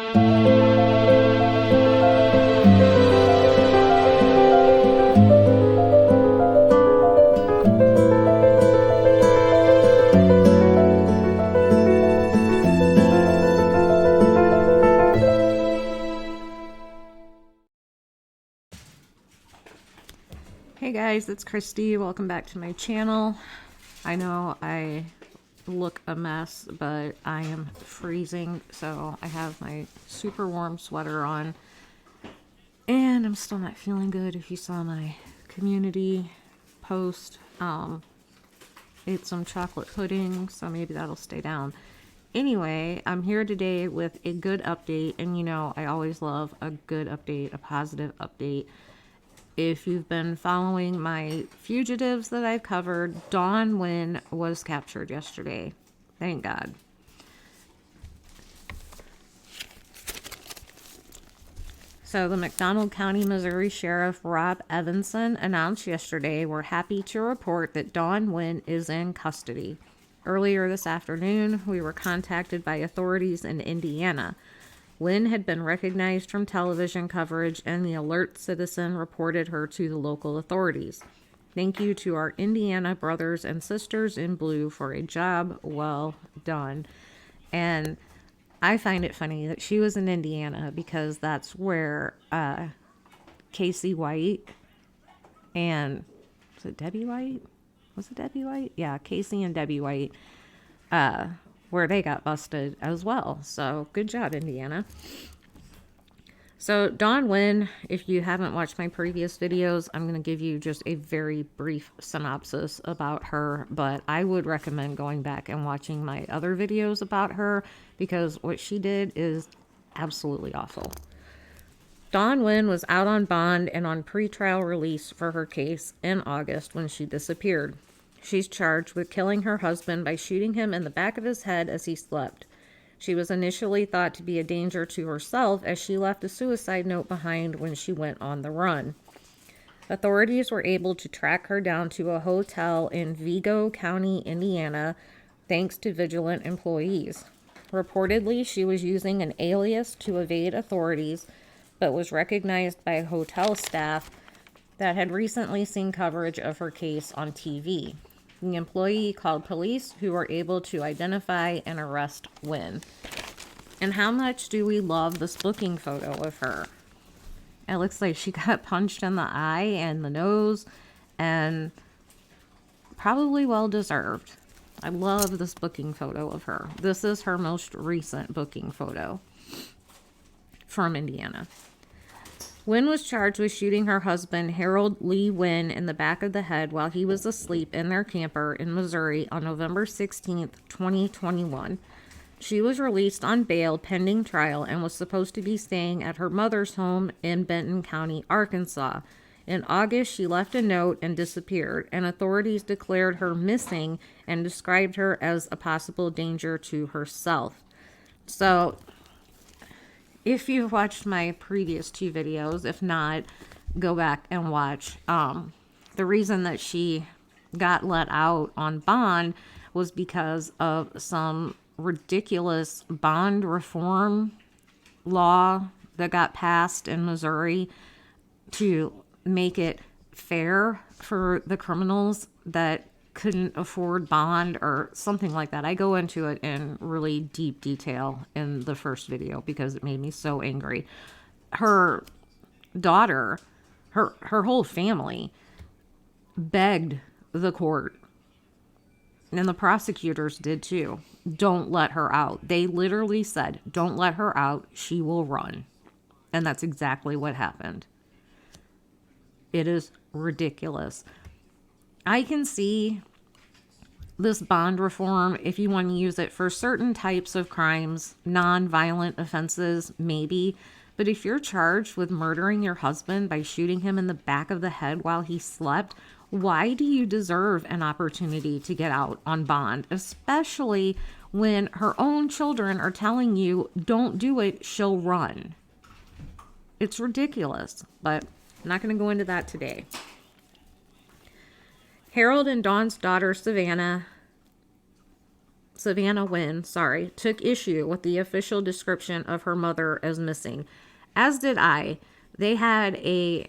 Hey guys, it's Christy. Welcome back to my channel. I know I look a mess, but I am freezing, so I have my super warm sweater on. And I'm still not feeling good. If you saw my community post, ate some chocolate pudding, so maybe that'll stay down. Anyway, I'm here today with a good update, and you know, I always love a good update, a positive update. If you've been following my fugitives that I've covered, Rene Wynn was captured yesterday. Thank God. So the McDonald County, Missouri Sheriff Rob Evanson announced yesterday, "We're happy to report that Rene Wynn is in custody." Earlier this afternoon, we were contacted by authorities in Indiana. Wynn had been recognized from television coverage, and the alert citizen reported her to the local authorities. Thank you to our Indiana brothers and sisters in blue for a job well done. And I find it funny that she was in Indiana because that's where Casey White and, was it Debbie White? Was it Debbie White? Yeah, Casey and Debbie White, where they got busted as well. So good job, Indiana. So Rene Wynn, if you haven't watched my previous videos, I'm going to give you just a very brief synopsis about her, but I would recommend going back and watching my other videos about her because what she did is absolutely awful. Rene Wynn was out on bond and on pretrial release for her case in August when she disappeared. She's charged with killing her husband by shooting him in the back of his head as he slept. She was initially thought to be a danger to herself as she left a suicide note behind when she went on the run. Authorities were able to track her down to a hotel in Vigo County, Indiana, thanks to vigilant employees. Reportedly, she was using an alias to evade authorities, but was recognized by hotel staff that had recently seen coverage of her case on TV. The employee called police, who were able to identify and arrest Wynn. And how much do we love this booking photo of her? It looks like she got punched in the eye and the nose, and probably well deserved. I love this booking photo of her. This is her most recent booking photo from Indiana. Wynn was charged with shooting her husband, Harold Wynn, in the back of the head while he was asleep in their camper in Missouri on November 16, 2021. She was released on bail pending trial and was supposed to be staying at her mother's home in Benton County, Arkansas. In August, she left a note and disappeared, and authorities declared her missing and described her as a possible danger to herself. So, if you've watched my previous two videos, if not, go back and watch. The reason that she got let out on bond was because of some ridiculous bond reform law that got passed in Missouri to make it fair for the criminals that couldn't afford bond or something like that. I go into it in really deep detail in the first video because it made me so angry. Her daughter, her whole family begged the court, and the prosecutors did too, don't let her out. They literally said, don't let her out, she will run. And that's exactly what happened. It is ridiculous. I can see this bond reform if you want to use it for certain types of crimes, non-violent offenses, maybe. But if you're charged with murdering your husband by shooting him in the back of the head while he slept, why do you deserve an opportunity to get out on bond? Especially when her own children are telling you, don't do it, she'll run. It's ridiculous, but I'm not going to go into that today. Harold and Dawn's daughter, Savannah, Savannah Wynn, took issue with the official description of her mother as missing, as did I. They had a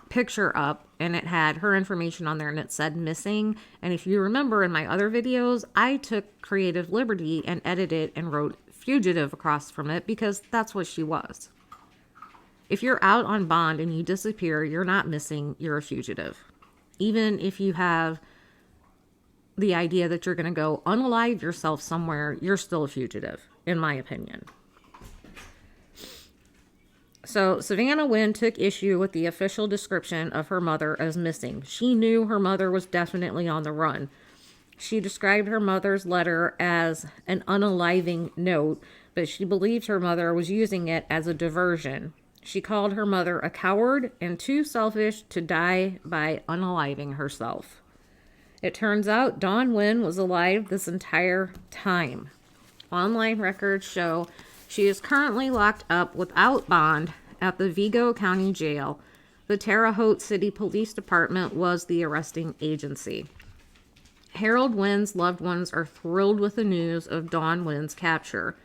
picture up and it had her information on there and it said missing. And if you remember in my other videos, I took creative liberty and edited and wrote fugitive across from it because that's what she was. If you're out on bond and you disappear, you're not missing, you're a fugitive. Even if you have the idea that you're going to go unalive yourself somewhere, you're still a fugitive, in my opinion. So Savannah Wynn took issue with the official description of her mother as missing. She knew her mother was definitely on the run. She described her mother's letter as an unaliving note, but she believed her mother was using it as a diversion. She called her mother a coward and too selfish to die by unaliving herself. It turns out Dawn Wynn was alive this entire time. Online records show she is currently locked up without bond at the Vigo County Jail. The Terre Haute City Police Department was the arresting agency. Harold Wynn's loved ones are thrilled with the news of Dawn Wynn's capture.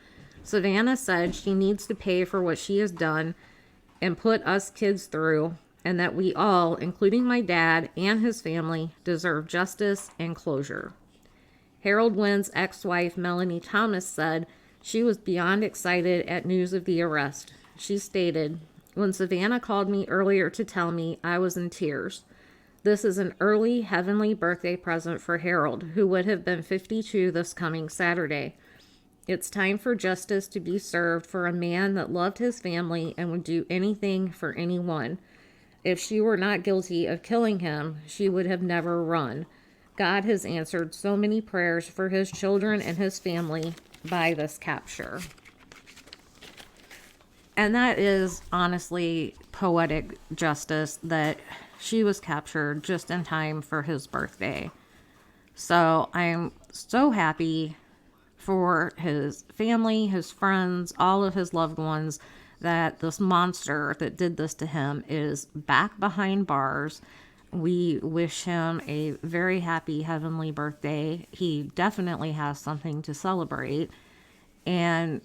Savannah said she needs to pay for what she has done and put us kids through, and that we all, including my dad and his family, deserve justice and closure. Harold Wynn's ex-wife, Melanie Thomas, said she was beyond excited at news of the arrest. She stated, "When Savannah called me earlier to tell me, I was in tears. This is an early heavenly birthday present for Harold, who would have been 52 this coming Saturday. It's time for justice to be served for a man that loved his family and would do anything for anyone. If she were not guilty of killing him, she would have never run. God has answered so many prayers for his children and his family by this capture." And that is honestly poetic justice that she was captured just in time for his birthday. So I'm so happy for his family, his friends, all of his loved ones, that this monster that did this to him is back behind bars. We wish him a very happy heavenly birthday. He definitely has something to celebrate. And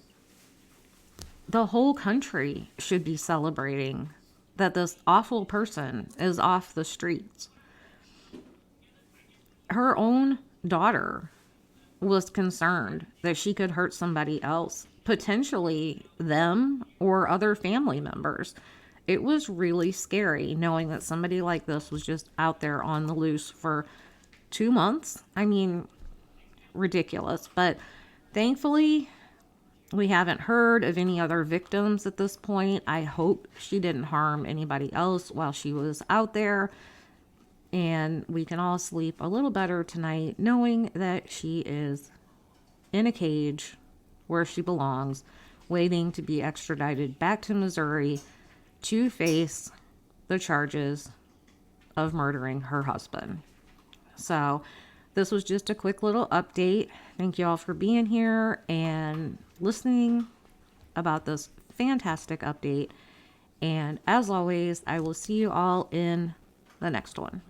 the whole country should be celebrating that this awful person is off the streets. Her own daughter was concerned that she could hurt somebody else, potentially them or other family members. It was really scary knowing that somebody like this was just out there on the loose for 2 months. I mean, ridiculous. But thankfully, we haven't heard of any other victims at this point. I hope she didn't harm anybody else while she was out there. And we can all sleep a little better tonight knowing that she is in a cage where she belongs, waiting to be extradited back to Missouri to face the charges of murdering her husband. So this was just a quick little update. Thank you all for being here and listening about this fantastic update. And as always, I will see you all in the next one.